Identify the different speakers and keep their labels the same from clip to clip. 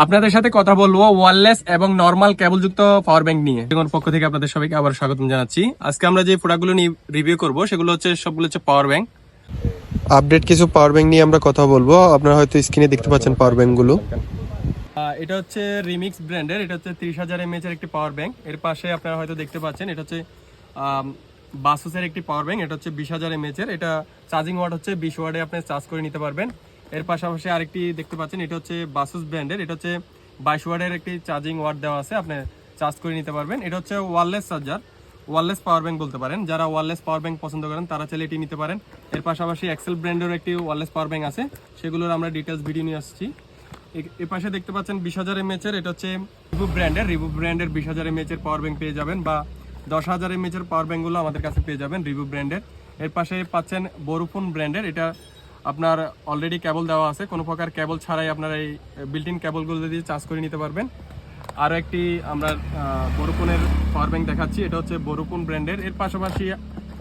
Speaker 1: আপনাদের সাথে কথা বলবো ওয়্যারলেস এবং নরমাল কেবলযুক্ত পাওয়ার ব্যাংক নিয়ে। আমার পক্ষ থেকে আপনাদের সবাইকে আবার স্বাগতম জানাচ্ছি। আজকে আমরা যে প্রোডাক্টগুলো নিয়ে রিভিউ করব সেগুলো হচ্ছে সবগুলো হচ্ছে পাওয়ার ব্যাংক।
Speaker 2: আপডেট কিছু পাওয়ার ব্যাংক নিয়ে আমরা কথা বলবো। আপনারা হয়তো স্ক্রিনে দেখতে পাচ্ছেন পাওয়ার ব্যাংক গুলো।
Speaker 1: এটা হচ্ছে রিমিক্স ব্র্যান্ডের, এটা হচ্ছে 30,000 mAh এর একটি পাওয়ার ব্যাংক। এর পাশে আপনারা হয়তো দেখতে পাচ্ছেন এটা হচ্ছে বাসুসের একটি পাওয়ার ব্যাংক, এটা হচ্ছে 20,000 mAh এর। এটা চার্জিং ওয়াট হচ্ছে 20 ওয়াটে আপনি চার্জ করে নিতে পারবেন। এর পাশাপাশি আরেকটি দেখতে পাচ্ছেন, এটা হচ্ছে বাসুস ব্র্যান্ডের, এটা হচ্ছে 22 ওয়াটের একটি চার্জিং ওয়াট দেওয়া আছে, আপনি চার্জ করে নিতে পারবেন। এটা হচ্ছে wireless charger, wireless power bank বলতে পারেন। যারা ওয়্যারলেস পাওয়ার ব্যাংক পছন্দ করেন তারা চাইলে এটি নিতে পারেন। এর পাশাপাশি এক্সেল ব্র্যান্ডের একটি ওয়্যারলেস পাওয়ার ব্যাংক আছে, সেগুলোর আমরা ডিটেলস ভিডিও নিয়ে আসছি। এর পাশে দেখতে পাচ্ছেন 20,000 mAh এর, এটা হচ্ছে রিভু ব্র্যান্ডের 20,000 mAh এর পাওয়ার ব্যাংক পেয়ে যাবেন, বা 10,000 mAh এর পাওয়ার ব্যাংকগুলো আমাদের কাছে পেয়ে যাবেন রিভু ব্র্যান্ডের। এর পাশে পাচ্ছেন বোরোফোন ব্র্যান্ডের, এটা আপনার অলরেডি কেবল দেওয়া আছে, কোনো প্রকার কেবল ছাড়াই আপনার এই বিল্ট ইন কেবলগুলো দিয়ে চার্জ করে নিতে পারবেন। আরও একটি আমরা বোরোফোনের পাওয়ার ব্যাংক দেখাচ্ছি, এটা হচ্ছে বোরোফোন ব্র্যান্ডের। এর পাশাপাশি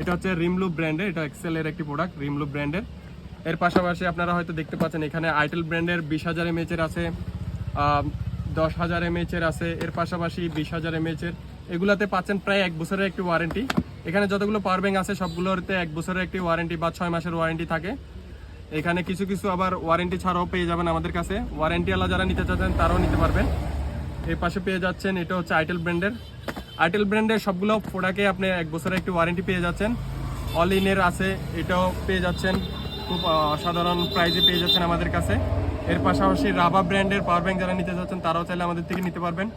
Speaker 1: এটা হচ্ছে রিমলুপ ব্র্যান্ডের, এটা এক্সেলের একটি প্রোডাক্ট রিমলুপ ব্র্যান্ডের। এর পাশাপাশি আপনারা হয়তো দেখতে পাচ্ছেন এখানে আইটেল ব্র্যান্ডের 20,000 mAh এর আছে, 10,000 mAh এর আছে, এর পাশাপাশি 20,000 mAh এর। এগুলাতে পাচ্ছেন প্রায় 1 বছরের একটি ওয়ারেন্টি। এখানে যতগুলো পাওয়ার ব্যাংক আছে সবগুলোতে 1 বছরের একটি ওয়ারেন্টি বা 6 মাসের ওয়ারেন্টি থাকে। এখানে কিছু কিছু আবার ওয়ারেন্টি ছাড়াও পেয়ে যাবেন আমাদের কাছে, ওয়ারেন্টিওয়ালা যারা নিতে চাচ্ছেন তারাও নিতে পারবেন। এর পাশে পেয়ে যাচ্ছেন এটা হচ্ছে আইটেল ব্র্যান্ডের সবগুলো প্রোডাক্টে আপনি 1 বছরের একটি ওয়ারেন্টি পেয়ে যাচ্ছেন। অল ইনের আছে, এটাও পেয়ে যাচ্ছেন, খুব অসাধারণ প্রাইজে পেয়ে যাচ্ছেন আমাদের কাছে। এর পাশাপাশি রাবা ব্র্যান্ডের পাওয়ার ব্যাংক যারা নিতে যাচ্ছেন তারাও চাইলে আমাদের থেকে নিতে পারবেন।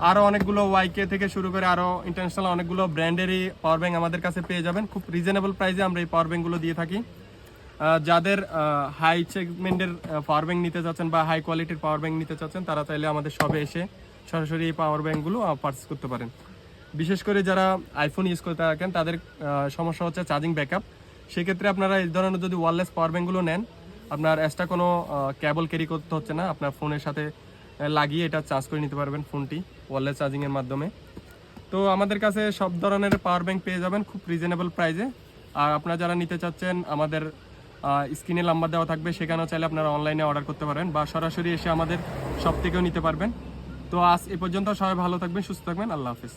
Speaker 1: আরও অনেকগুলো ওয়াইকে থেকে শুরু করে আরও ইন্টারন্যাশনাল অনেকগুলো ব্র্যান্ডেরই পাওয়ার ব্যাংক আমাদের কাছে পেয়ে যাবেন। খুব রিজনেবল প্রাইসে আমরা এই পাওয়ার ব্যাংকগুলো দিয়ে থাকি। যাদের হাই সেগমেন্টের পাওয়ার ব্যাংক নিতে চাচ্ছেন বা হাই কোয়ালিটির পাওয়ার ব্যাংক নিতে চাচ্ছেন তারা চাইলে আমাদের শপে এসে সরাসরি এই পাওয়ার ব্যাংকগুলো পারচেস করতে পারেন। বিশেষ করে যারা আইফোন ইউজ করতে থাকেন তাদের সমস্যা হচ্ছে চার্জিং ব্যাকআপ। সেক্ষেত্রে আপনারা এই ধরনের যদি ওয়্যারলেস পাওয়ার ব্যাংকগুলো নেন, আপনার এক্সট্রা কোনো কেবল ক্যারি করতে হচ্ছে না, আপনার ফোনের সাথে লাগিয়ে এটা চার্জ করে নিতে পারবেন ফোনটি ওয়্যারলেস চার্জিংয়ের মাধ্যমে। তো আমাদের কাছে সব ধরনের পাওয়ার ব্যাংক পেয়ে যাবেন খুব রিজনেবল প্রাইসে। আর আপনারা যারা নিতে চাচ্ছেন আমাদের স্ক্রিনে নাম্বার দেওয়া থাকবে, সেখানেও চাইলে আপনারা অনলাইনে অর্ডার করতে পারেন বা সরাসরি এসে আমাদের শপ থেকেও নিতে পারবেন। তো আজ এ পর্যন্ত, সবাই ভালো থাকবেন, সুস্থ থাকবেন, আল্লাহ হাফেজ।